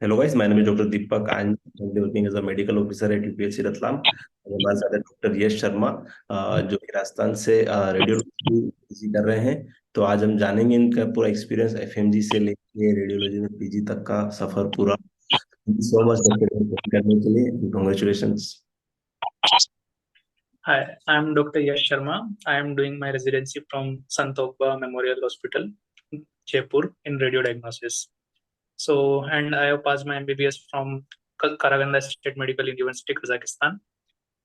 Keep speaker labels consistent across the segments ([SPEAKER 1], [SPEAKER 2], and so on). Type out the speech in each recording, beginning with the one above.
[SPEAKER 1] Hello guys, my name is doctor Deepak and working as a medical officer at UPSC Ratlam. और हमारे साथ है doctor यश शर्मा, जो कि राजस्थान से रेडियोलॉजी कर रहे हैं। तो आज हम जानेंगे इनका पूरा एक्सपीरियंस एफएमजी से लेके रेडियोलॉजी में पीजी तक का सफर पूरा। Thank you so much doctor करने के लिए, congratulations.
[SPEAKER 2] Hi, I'm Dr. Yash Sharma. I am doing my residency from Santokba Memorial Hospital, Jaipur, in radio diagnosis. So, and I have passed my MBBS from Karaganda State Medical University, Kazakhstan,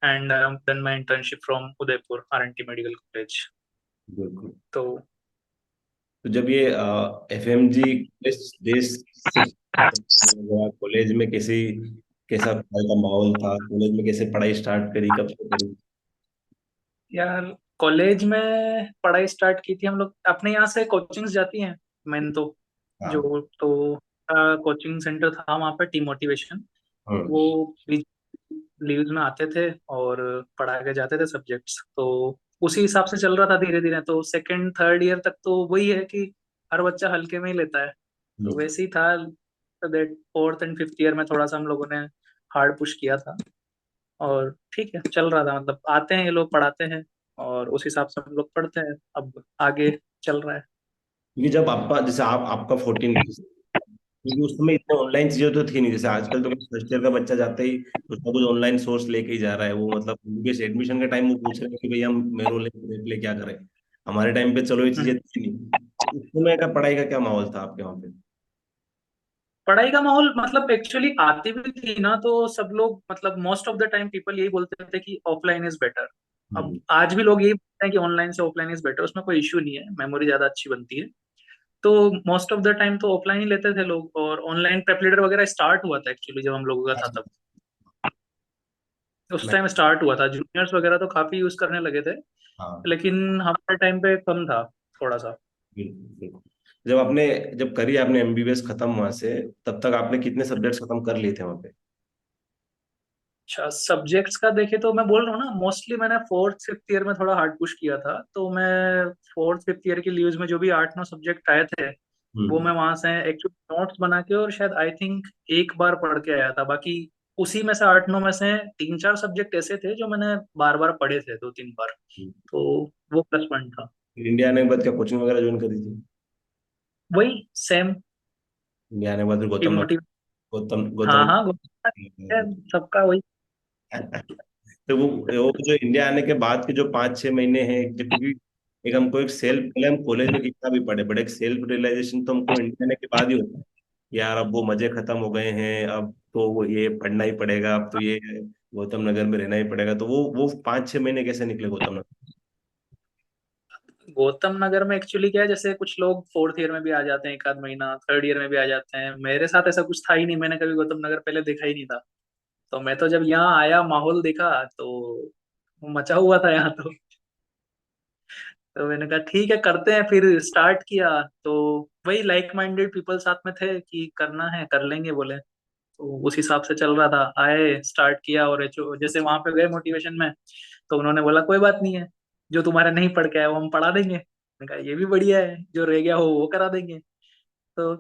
[SPEAKER 2] and I have done my internship from Udaipur R&T Medical College.
[SPEAKER 1] बिल्कुल।
[SPEAKER 2] तो
[SPEAKER 1] तो जब ये FMG देश से college में कैसा पढ़ाई का माहौल था, कॉलेज में कैसे पढ़ाई स्टार्ट करी, कब से करी?
[SPEAKER 2] यार, कॉलेज में पढ़ाई स्टार्ट की थी हम लोग अपने यहाँ से कोचिंग्स जाती हैं। मैंने तो
[SPEAKER 1] हाँ।
[SPEAKER 2] जो तो कोचिंग सेंटर था वहाँ पे टी मोटिवेशन।
[SPEAKER 1] हम्म।
[SPEAKER 2] वो लीव्स में आते थे और पढ़ा के जाते थे सब्जेक्ट्स। तो उसी हिसाब से चल रहा था धीरे धीरे। तो सेकंड थर्ड ईयर तक तो वही है कि हर बच्चा हल्के में ही लेता है। तो
[SPEAKER 1] हम्म।
[SPEAKER 2] वैसे ही था। That fourth and fifth year में थोड़ा सा हम लोगों ने हार्ड पुश किया था। और ठीक है, चल रहा था। मतलब आते हैं ये लोग पढ़ाते हैं और उस हिसाब से हम लोग पढ़ते हैं। अब आगे चल रहा है।
[SPEAKER 1] क्योंकि जब आपका जैसे आपका 14, क्योंकि उस समय इतने ऑनलाइन चीजें तो थी नहीं, जैसे आजकल तो फर्स्ट ईयर का बच्चा जाते ही उसका कुछ ऑनलाइन सोर्स लेके ही जा रहा है। वो मतलब उनके एडमिशन के टाइम वो पूछ रहे हैं कि भाई हम मेरो ले क्या करें। हमारे टाइम पे चलो ये
[SPEAKER 2] हम्म।
[SPEAKER 1] चीजें थी नहीं। उस समय का पढ़ाई का क्या माहौल था आपके वहाँ पे?
[SPEAKER 2] पढ़ाई का माहौल मतलब एक्चुअली आती भी थी ना, तो सब लोग मतलब most of the time people यही बोलते थे कि ऑफलाइन इज बेटर। अब
[SPEAKER 1] हम्म।
[SPEAKER 2] आज भी लोग यही बोलते हैं कि ऑनलाइन से ऑफलाइन इज बेटर, उसमें कोई इश्यू नहीं है, मेमोरी ज्यादा अच्छी बनती है। तो मोस्ट ऑफ द टाइम तो ऑफलाइन ही लेते थे लोग। और ऑनलाइन प्रेप लीडर वगैरह स्टार्ट हुआ था एक्चुअली जब हम लोगों का था तब। उस
[SPEAKER 1] मैं
[SPEAKER 2] टाइम स्टार्ट हुआ था, जूनियर्स वगैरह तो काफी यूज करने लगे थे।
[SPEAKER 1] हाँ,
[SPEAKER 2] लेकिन हमारे टाइम पे कम था थोड़ा सा।
[SPEAKER 1] बिल्कुल बिल्कुल। जब करी आपने एमबीबीएस खत्म वहां से, तब तक आपने कितने सब्जेक्ट्स खत्म कर लिए थे वहां पे?
[SPEAKER 2] अच्छा, सब्जेक्ट्स का देखे तो मैं बोल रहा हूँ ना, मोस्टली मैंने फोर्थ फिफ्थ ईयर में थोड़ा हार्ड पुश किया था। तो मैं फोर्थ फिफ्थ ईयर की लीव्स में जो भी 8 9 सब्जेक्ट आए थे वो
[SPEAKER 1] हम्म।
[SPEAKER 2] मैं वहां से एक्चुअली नोट्स बना के और शायद आई थिंक एक बार पढ़ के आया था। बाकी उसी में से 8 9 में से 3 4 सब्जेक्ट ऐसे थे जो मैंने बार बार पढ़े थे 2 3 बार। तो वो प्लस पॉइंट था।
[SPEAKER 1] फिर इंडिया आने के बाद क्या कोचिंग वगैरह ज्वाइन करी थी?
[SPEAKER 2] वही सेम
[SPEAKER 1] इंडिया आने के बाद फिर
[SPEAKER 2] मोटिव।
[SPEAKER 1] गौतम
[SPEAKER 2] हाँ
[SPEAKER 1] गौतम
[SPEAKER 2] हाँ, सबका वही।
[SPEAKER 1] तो वो जो इंडिया आने के बाद के जो 5 6 महीने हैं, क्योंकि एक हमको एक सेल्फ, पहले हम कॉलेज में कितना भी पढ़े बट एक सेल्फ रियलाइजेशन तो हमको इंडिया आने के बाद ही होता है कि यार अब वो मजे खत्म हो गए हैं, अब तो वो ये पढ़ना ही पड़ेगा, अब तो ये गौतम नगर में रहना ही पड़ेगा। तो वो 5 6 महीने कैसे निकले गौतम नगर?
[SPEAKER 2] गौतम नगर में एक्चुअली क्या है, जैसे कुछ लोग फोर्थ ईयर में भी आ जाते हैं, एक आध महीना थर्ड ईयर में भी आ जाते हैं। मेरे साथ ऐसा कुछ था ही नहीं, मैंने कभी गौतम नगर पहले देखा ही नहीं था। तो मैं तो जब यहाँ आया माहौल देखा तो मचा हुआ था यहाँ तो मैंने कहा ठीक है करते हैं, फिर स्टार्ट किया। तो वही लाइक माइंडेड पीपल साथ में थे कि करना है कर लेंगे बोले। तो उस हिसाब से चल रहा था, आए स्टार्ट किया। और एचओ जैसे वहां पे गए मोटिवेशन में तो उन्होंने बोला कोई बात नहीं है, जो तुम्हारे नहीं पढ़ के आए वो हम पढ़ा देंगे। मैंने कहा ये भी बढ़िया है, जो रह गया हो वो करा देंगे। तो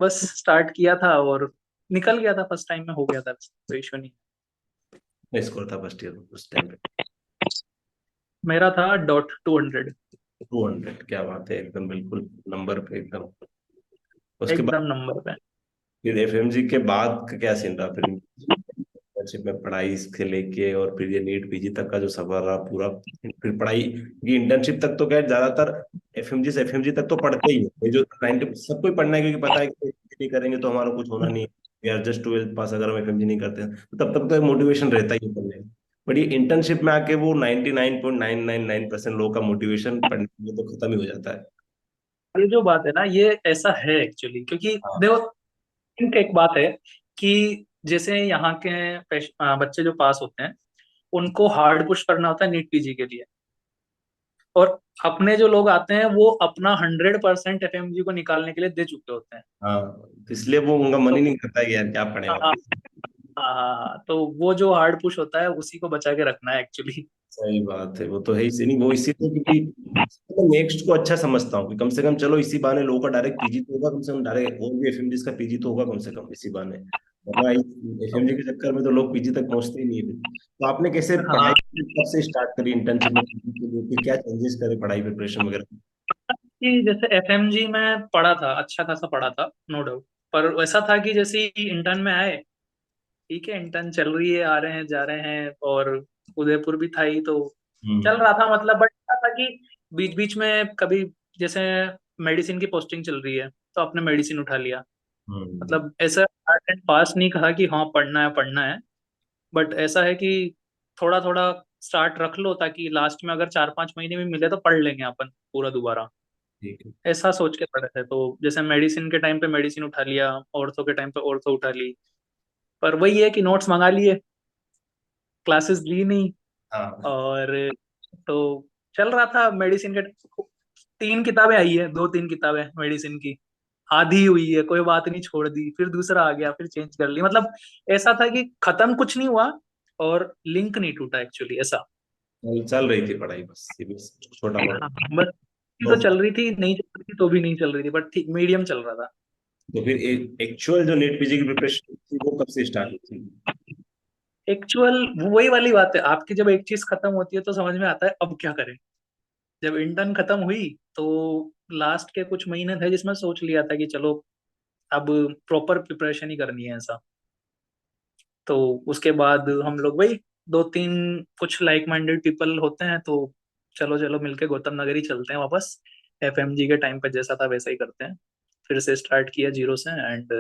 [SPEAKER 2] बस स्टार्ट किया था और निकल गया था, फर्स्ट टाइम में हो गया था, कोई इशू नहीं।
[SPEAKER 1] स्कोर था फर्स्ट ईयर उस टाइम पे?
[SPEAKER 2] मेरा था .200।
[SPEAKER 1] 200? क्या बात है, एकदम बिल्कुल नंबर पे एकदम। उसके बाद
[SPEAKER 2] एकदम नंबर पे।
[SPEAKER 1] फिर एफएमजी के बाद का क्या सीन रहा फिर? इंटर्नशिप में पढ़ाई से लेके और फिर ये नीट पीजी तक का जो सफर रहा पूरा, फिर पढ़ाई की इंटर्नशिप तक तो क्या ज्यादातर एफएमजी से एफएमजी तक तो पढ़ते ही है, ये जो 90 सबको ही पढ़ना है, क्योंकि पता है कि PhD नहीं करेंगे तो हमारा कुछ होना नहीं है, यार जस्ट 12th पास अगर हम एफएमजी नहीं करते हैं तो तब तक तो मोटिवेशन रहता ही है पढ़ने का। बट ये इंटर्नशिप में आके वो 99.999% लोगों का मोटिवेशन पढ़ने में तो खत्म ही हो जाता है।
[SPEAKER 2] ये जो बात है ना, ये ऐसा है एक्चुअली, क्योंकि
[SPEAKER 1] हाँ।
[SPEAKER 2] देखो इनका एक बात है कि जैसे यहाँ के बच्चे जो पास होते हैं उनको हार्ड पुश करना होता है नीट पीजी के लिए। और अपने जो लोग आते हैं वो अपना 100% एफएमजी को निकालने के लिए दे चुके होते हैं।
[SPEAKER 1] हाँ, तो इसलिए वो उनका मन
[SPEAKER 2] तो
[SPEAKER 1] ही नहीं करता है कि यार क्या पढ़े
[SPEAKER 2] हाँ,
[SPEAKER 1] वापस।
[SPEAKER 2] हाँ हाँ हाँ, तो वो जो हार्ड पुश होता है उसी को बचा के रखना है एक्चुअली।
[SPEAKER 1] सही बात है, वो तो है ही नहीं, वो इसीलिए क्योंकि मैं नेक्स्ट को अच्छा समझता हूँ कि कम से कम चलो इसी बहाने लोगों का डायरेक्ट पीजी तो होगा, कम से कम डायरेक्ट और भी एफएमजी का पीजी तो होगा कम से कम इसी बहाने, वरना एफएमजी के चक्कर में तो लोग पीजी तक पहुंचते ही नहीं है। तो आपने कैसे
[SPEAKER 2] हाँ,
[SPEAKER 1] पढ़ाई कब से स्टार्ट करी इंटर्नशिप में PG के लिए, फिर क्या चेंजेस करे पढ़ाई प्रिपरेशन वगैरह?
[SPEAKER 2] कि जैसे एफएमजी में पढ़ा था, अच्छा खासा पढ़ा था, नो डाउट। पर वैसा था कि जैसे ही इंटर्न में आए, ठीक है इंटर्न चल रही है, आ रहे हैं जा रहे हैं, और उदयपुर भी था ही तो चल
[SPEAKER 1] हम्म।
[SPEAKER 2] रहा था मतलब। बट क्या था कि बीच बीच में कभी जैसे मेडिसिन की पोस्टिंग चल रही है तो आपने मेडिसिन उठा लिया।
[SPEAKER 1] हम्म।
[SPEAKER 2] मतलब ऐसा हार्ड एंड फास्ट नहीं कहा कि हाँ पढ़ना है पढ़ना है, बट ऐसा है कि थोड़ा थोड़ा स्टार्ट रख लो, ताकि लास्ट में अगर 4-5 महीने भी मिले तो पढ़ लेंगे अपन पूरा दोबारा।
[SPEAKER 1] ठीक है।
[SPEAKER 2] ऐसा सोच के पढ़े थे। तो जैसे मेडिसिन के टाइम पे मेडिसिन उठा लिया, ऑर्थो के टाइम पे ऑर्थो उठा ली। पर वही है कि नोट्स मंगा लिए, क्लासेस ली नहीं।
[SPEAKER 1] हाँ।
[SPEAKER 2] और तो चल रहा था मेडिसिन के। 3 किताबें आई है, 2-3 किताबें मेडिसिन की, आधी हुई है, कोई बात नहीं, छोड़ दी, फिर दूसरा आ गया, फिर चेंज कर ली। मतलब ऐसा था कि खत्म कुछ नहीं हुआ और लिंक नहीं टूटा एक्चुअली, ऐसा।
[SPEAKER 1] चल रही थी पढ़ाई बस, ये बस छोटा मोटा।
[SPEAKER 2] हाँ बस, ये तो चल रही थी, नहीं चल रही थी तो भी नहीं चल रही थी, बट ठीक मीडियम चल रहा था।
[SPEAKER 1] तो फिर एक्चुअल जो नेट पीजी की प्रिपरेशन थी वो कब से स्टार्ट हुई थी?
[SPEAKER 2] एक्चुअल वही वाली बात है, आपकी जब एक चीज खत्म होती है तो समझ में आता है अब क्या करें। जब इंटर्न खत्म हुई तो लास्ट के कुछ महीने थे जिसमें सोच लिया था कि चलो अब प्रॉपर प्रिपरेशन ही करनी है ऐसा। तो उसके बाद हम लोग वही 2-3 कुछ लाइक माइंडेड पीपल होते हैं, तो चलो चलो मिलके गौतम नगर ही चलते हैं वापस। एफएमजी के टाइम पे जैसा था वैसा ही करते हैं। फिर से स्टार्ट किया जीरो से, एंड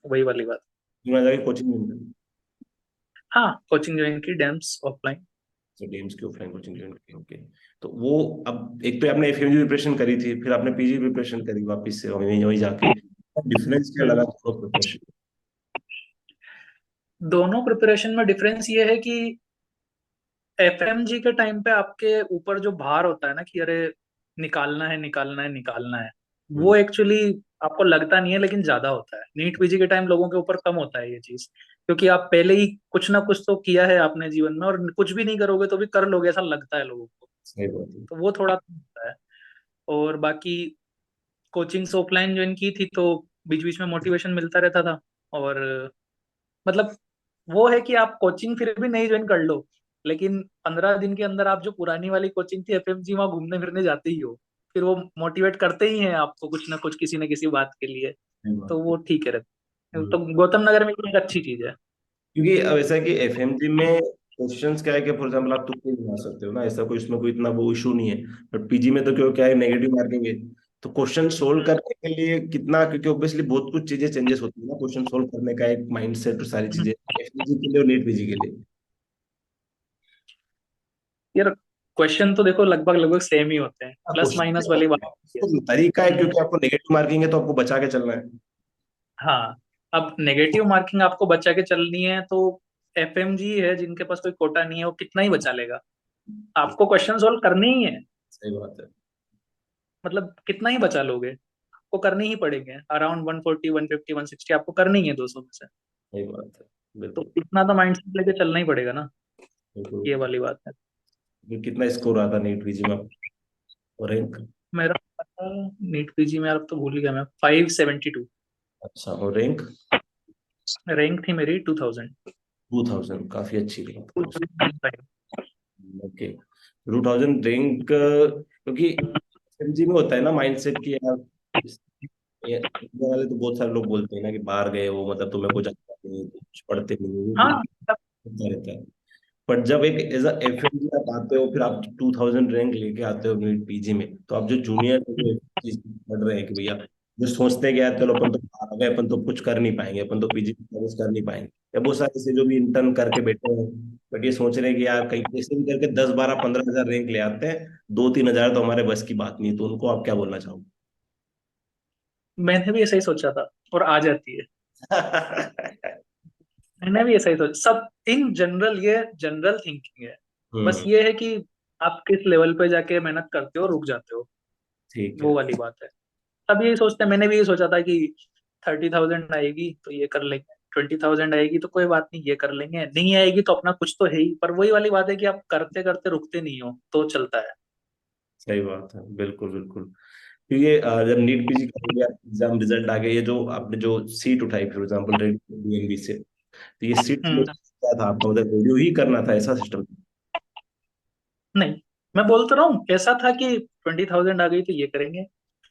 [SPEAKER 2] वही वाली बात।
[SPEAKER 1] फिर मैं जाके कोचिंग में,
[SPEAKER 2] हाँ, कोचिंग ज्वाइन की, डेम्स ऑफलाइन।
[SPEAKER 1] तो डेम्स की ऑफलाइन कोचिंग ज्वाइन की, ओके। तो वो अब एक तो आपने एफएमजी प्रिपरेशन करी थी, फिर आपने पीजी प्रिपरेशन करी वापस से वहीं वहीं जाके, डिफरेंस क्या लगा
[SPEAKER 2] हम्म।
[SPEAKER 1] दोनों प्रिपरेशन?
[SPEAKER 2] दोनों प्रिपरेशन में डिफरेंस ये है कि एफएमजी के टाइम पे आपके ऊपर जो भार होता है ना कि अरे निकालना है निकालना है निकालना है, वो एक्चुअली आपको लगता नहीं है लेकिन ज्यादा होता है। नीट पीजी के टाइम लोगों के ऊपर कम होता है ये चीज, क्योंकि आप पहले ही कुछ ना कुछ तो किया है आपने जीवन में, और कुछ भी नहीं करोगे तो भी कर लोगे ऐसा लगता है लोगों को।
[SPEAKER 1] सही बात है।
[SPEAKER 2] तो वो थोड़ा कम होता है। और बाकी कोचिंग्स ऑफलाइन ज्वाइन की थी तो बीच बीच में मोटिवेशन मिलता रहता था। और मतलब वो है कि आप कोचिंग फिर भी नहीं ज्वाइन कर लो, लेकिन 15 दिन के अंदर आप जो पुरानी वाली कोचिंग थी एफएमजी, वहां घूमने फिरने जाते ही हो। फिर वो मोटिवेट करते ही हैं आपको कुछ ना कुछ किसी न किसी बात के लिए।
[SPEAKER 1] सही
[SPEAKER 2] तो
[SPEAKER 1] बात है।
[SPEAKER 2] वो ठीक है
[SPEAKER 1] हम्म।
[SPEAKER 2] तो गौतम नगर में ये एक अच्छी चीज है।
[SPEAKER 1] क्योंकि अब ऐसा है कि एफएमजी में क्वेश्चंस क्या है कि फॉर एग्जाम्पल आप तुक्के भी बना सकते हो ना, ऐसा कोई इसमें कोई इतना वो इशू नहीं है। बट पीजी में तो क्यों क्या है, नेगेटिव मार्किंग है। तो क्वेश्चन सोल्व करने के लिए कितना, क्योंकि ऑब्वियसली बहुत कुछ चीजें चेंजेस होती है ना क्वेश्चन सोल्व करने का, एक माइंड सेट और सारी चीजें एफएमजी के लिए और नीट पीजी के लिए।
[SPEAKER 2] यार क्वेश्चन तो देखो लगभग लगभग सेम ही होते हैं,
[SPEAKER 1] हाँ,
[SPEAKER 2] प्लस माइनस वाली बात होती है।
[SPEAKER 1] क्वेश्चन तरीका है,
[SPEAKER 2] हम्म,
[SPEAKER 1] क्योंकि आपको नेगेटिव मार्किंग है तो आपको बचा के चलना है।
[SPEAKER 2] हाँ। अब नेगेटिव मार्किंग आपको बचा के चलनी है तो एफएमजी है जिनके पास कोई कोटा नहीं है वो कितना ही बचा लेगा, आपको क्वेश्चन सोल्व करने ही है।
[SPEAKER 1] सही बात है।
[SPEAKER 2] मतलब कितना ही बचा लोगे, आपको करने ही पड़ेंगे अराउंड 140 150 160 आपको करनी ही है 200 में से।
[SPEAKER 1] सही बात है।
[SPEAKER 2] तो
[SPEAKER 1] बिल्कुल।
[SPEAKER 2] इतना तो माइंडसेट लेके चलना ही पड़ेगा ना,
[SPEAKER 1] बिल्कुल।
[SPEAKER 2] ये वाली बात है।
[SPEAKER 1] फिर कितना स्कोर आता नीट पीजी में और रैंक?
[SPEAKER 2] मेरा नीट पीजी में, अब तो भूल गया मैं, 572
[SPEAKER 1] अच्छा, और रैंक?
[SPEAKER 2] रैंक थी मेरी 2000।
[SPEAKER 1] 2000, काफी अच्छी रैंक है।
[SPEAKER 2] 2005।
[SPEAKER 1] ओके। 2000 रैंक, क्योंकि एमजी में होता है ना माइंडसेट की यार, इंडिया वाले तो बहुत सारे लोग बोलते हैं ना कि बाहर गए हो मतलब तुम्हें कुछ आता नहीं, कुछ पढ़ते नहीं हो, वो
[SPEAKER 2] हाँ
[SPEAKER 1] होता रहता है। बट जब एक एज एफ एम जी आप आते हो, फिर आप 2000 रैंक लेके आते हो नीट पीजी में, तो आप जो जूनियर जो पढ़ रहे हैं कि भैया, जो सोचते हैं कि यार चलो अपन तो बाहर आ गए, अपन तो कुछ कर नहीं पाएंगे, अपन तो पीजी कुछ कर नहीं पाएंगे, या बहुत सारे ऐसे जो भी इंटर्न करके बैठे हैं, बट ये सोच रहे हैं कि यार कहीं कैसे भी करके 10 12 15 हजार रैंक ले आते हैं, 2 3 हजार तो हमारे बस की बात नहीं है, तो उनको आप क्या बोलना चाहोगे?
[SPEAKER 2] मैंने भी ऐसा ही सोचा था, और आ जाती है। मैंने भी ऐसा ही सोचा, सब इन जनरल, ये जनरल थिंकिंग है। बस
[SPEAKER 1] हम्म।
[SPEAKER 2] ये है कि आप किस लेवल पे जाके मेहनत करते हो, रुक जाते हो,
[SPEAKER 1] ठीक है।
[SPEAKER 2] वो वाली बात है। सब यही सोचते हैं, मैंने भी ये सोचा था कि 30,000 आएगी तो ये कर लेंगे, 20,000 आएगी तो कोई बात नहीं, ये कर लेंगे, नहीं आएगी तो अपना कुछ तो है ही। पर वही वाली बात है कि आप करते करते रुकते नहीं हो तो चलता है।
[SPEAKER 1] सही बात है, बिल्कुल बिल्कुल। क्योंकि जब नीट पीजी करोगे, एग्जाम रिजल्ट आ गए, ये जो आपने जो सीट उठाई फॉर एग्जाम्पल रेडियो डीएनबी से, तो ये सीट
[SPEAKER 2] हम्म।
[SPEAKER 1] क्या था आपका, मतलब रेडियो ही करना था ऐसा सिस्टम?
[SPEAKER 2] नहीं, मैं बोल तो रहा हूँ ऐसा था कि 20,000 आ गई तो ये करेंगे,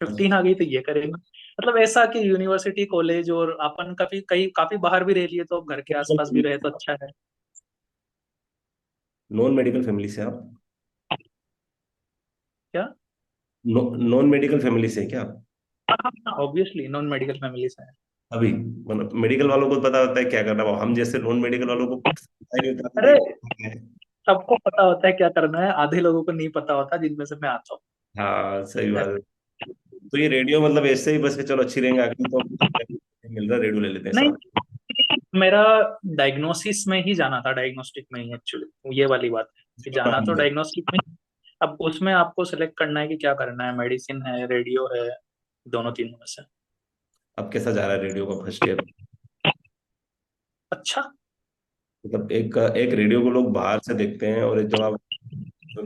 [SPEAKER 2] 15 आ गई तो ये करेंगे। मतलब ऐसा कि यूनिवर्सिटी कॉलेज, और अपन काफी कई काफी बाहर भी रह लिए तो घर के आसपास भी रहे तो अच्छा है।
[SPEAKER 1] नॉन मेडिकल फैमिली से आप?
[SPEAKER 2] क्या?
[SPEAKER 1] नॉन मेडिकल फैमिली से हैं क्या आप?
[SPEAKER 2] ऑब्वियसली नॉन मेडिकल फैमिली से है।
[SPEAKER 1] अभी मतलब मेडिकल वालों को पता होता है क्या करना है, हम जैसे नॉन मेडिकल वालों को पता ही नहीं होता कि
[SPEAKER 2] अरे,
[SPEAKER 1] क्या है।
[SPEAKER 2] सबको पता होता है क्या करना है, आधे लोगों को नहीं पता होता, जिनमें से मैं आता
[SPEAKER 1] हाँ सही बात है।
[SPEAKER 2] हूँ।
[SPEAKER 1] तो ये रेडियो मतलब ऐसे ही बस कि चलो अच्छी रहेंगे आगे तो मिल रहा है, रेडियो ले लेते हैं
[SPEAKER 2] नहीं,
[SPEAKER 1] साथ।
[SPEAKER 2] मेरा डायग्नोसिस में ही जाना था, डायग्नोस्टिक में ही एक्चुअली, ये वाली बात है कि जाना तो डायग्नोस्टिक में ही। अब उसमें आपको सेलेक्ट करना है कि क्या करना है, मेडिसिन है, रेडियो है, दोनों तीनों में से।
[SPEAKER 1] अब कैसा जा रहा है रेडियो का फर्स्ट ईयर?
[SPEAKER 2] अच्छा।
[SPEAKER 1] मतलब एक एक रेडियो को लोग बाहर से देखते हैं, और एक जब आप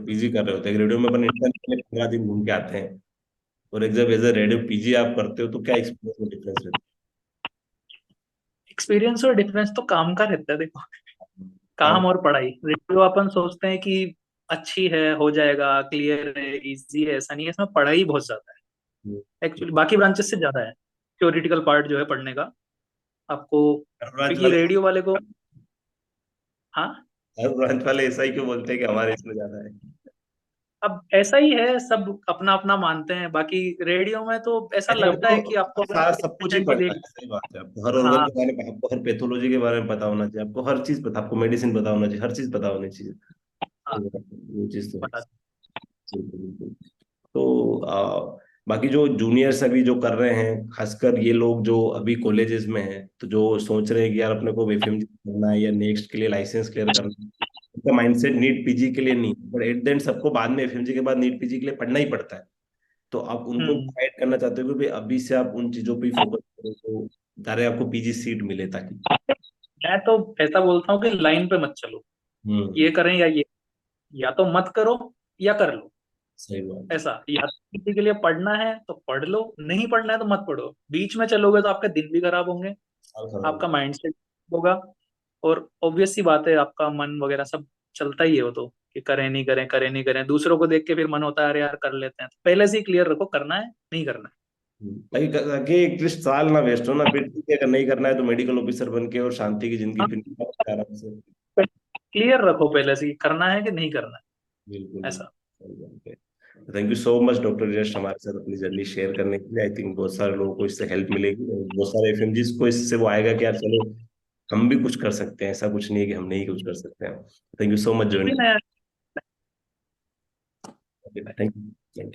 [SPEAKER 1] पीजी कर रहे होते हैं, एक रेडियो में अपन इंटर्न के लिए 15 दिन घूम के आते हैं, और एक जब एज ए रेडियो पीजी आप करते हो तो क्या एक्सपीरियंस में डिफरेंस रहता
[SPEAKER 2] एक्सपीरियंस और डिफरेंस तो काम का रहता है, देखो।
[SPEAKER 1] है? काम।
[SPEAKER 2] काम और पढ़ाई, रेडियो अपन सोचते हैं कि अच्छी है, हो जाएगा, क्लियर है, इजी है, ऐसा नहीं है, इसमें पढ़ाई बहुत ज्यादा है एक्चुअली, बाकी ब्रांचेस से ज्यादा है थ्योरेटिकल पार्ट जो है पढ़ने का आपको।
[SPEAKER 1] हर ब्रांच
[SPEAKER 2] क्योंकि
[SPEAKER 1] वाले
[SPEAKER 2] रेडियो वाले को, हाँ,
[SPEAKER 1] हर ब्रांच वाले ऐसा ही क्यों बोलते हैं कि हमारे इसमें ज्यादा है?
[SPEAKER 2] अब ऐसा ही है, सब अपना अपना मानते हैं। बाकी रेडियो में तो ऐसा
[SPEAKER 1] यानी
[SPEAKER 2] लगता है
[SPEAKER 1] आपको
[SPEAKER 2] कि आपको अगर
[SPEAKER 1] सारा सब कुछ ही
[SPEAKER 2] पेशेंट को
[SPEAKER 1] पढ़ना
[SPEAKER 2] देख,
[SPEAKER 1] है, सही बात है। आपको हर ऑर्गन
[SPEAKER 2] हाँ,
[SPEAKER 1] के बारे में, आपको हर पैथोलॉजी के बारे में पता होना चाहिए, आपको हर चीज पता, आपको मेडिसिन पता होना चाहिए, हर चीज पता होनी चाहिए।
[SPEAKER 2] हाँ,
[SPEAKER 1] वो चीज तो है।
[SPEAKER 2] बता।
[SPEAKER 1] बिल्कुल, बिल्कुल। तो बाकी जो जूनियर्स अभी जो कर रहे हैं, खासकर ये लोग जो अभी कॉलेजेस में हैं, तो जो सोच रहे हैं कि यार अपने को एफएमजी करना है या नेक्स्ट के लिए लाइसेंस क्लियर करना है, उनका माइंडसेट नीट पीजी के लिए नहीं, बट एट द एंड सबको बाद में एफएमजी के बाद नीट पीजी के लिए पढ़ना ही पड़ता है। तो आप उनको
[SPEAKER 2] हम्म।
[SPEAKER 1] गाइड करना चाहते हो कि भाई अभी से आप उन चीजों पे ही फोकस करो, तो तारे आपको पीजी सीट मिले ताकि।
[SPEAKER 2] मैं तो ऐसा बोलता हूँ कि लाइन पे मत चलो, ये
[SPEAKER 1] हम्म।
[SPEAKER 2] करें या ये, या तो मत करो या कर लो।
[SPEAKER 1] सही बात।
[SPEAKER 2] ऐसा, या तो किसी के लिए पढ़ना है तो पढ़ लो, नहीं पढ़ना है तो मत पढ़ो। बीच में चलोगे तो आपके दिन भी खराब होंगे,
[SPEAKER 1] साल खराब
[SPEAKER 2] आपका
[SPEAKER 1] होगा।
[SPEAKER 2] माइंड सेट होगा, और ऑब्वियस सी बात है आपका मन वगैरह सब चलता ही है वो तो, कि करें नहीं करें, करें नहीं करें, दूसरों को देख के फिर मन होता है अरे यार कर लेते हैं। तो पहले से ही क्लियर रखो करना है नहीं करना
[SPEAKER 1] ताकि एटलीस्ट साल ना वेस्ट हो ना, फिर ठीक है, अगर नहीं करना है तो मेडिकल ऑफिसर बन के और शांति की जिंदगी
[SPEAKER 2] है।
[SPEAKER 1] फिर निकालो आराम से।
[SPEAKER 2] क्लियर रखो पहले से कि करना है कि नहीं करना
[SPEAKER 1] बिल्कुल
[SPEAKER 2] है,
[SPEAKER 1] बिल्कुल।
[SPEAKER 2] ऐसा।
[SPEAKER 1] सही बात है। Thank you so much doctor just हमारे साथ अपनी जर्नी शेयर करने के लिए। आई थिंक बहुत सारे लोगों को इससे हेल्प मिलेगी, और बहुत सारे एफएमजीज को इससे वो आएगा कि यार चलो हम भी कुछ कर सकते हैं, ऐसा कुछ नहीं है कि हम नहीं कुछ कर सकते हैं। थैंक यू सो मच
[SPEAKER 2] भी
[SPEAKER 1] ज्वाइन।
[SPEAKER 2] नया।
[SPEAKER 1] Thank you.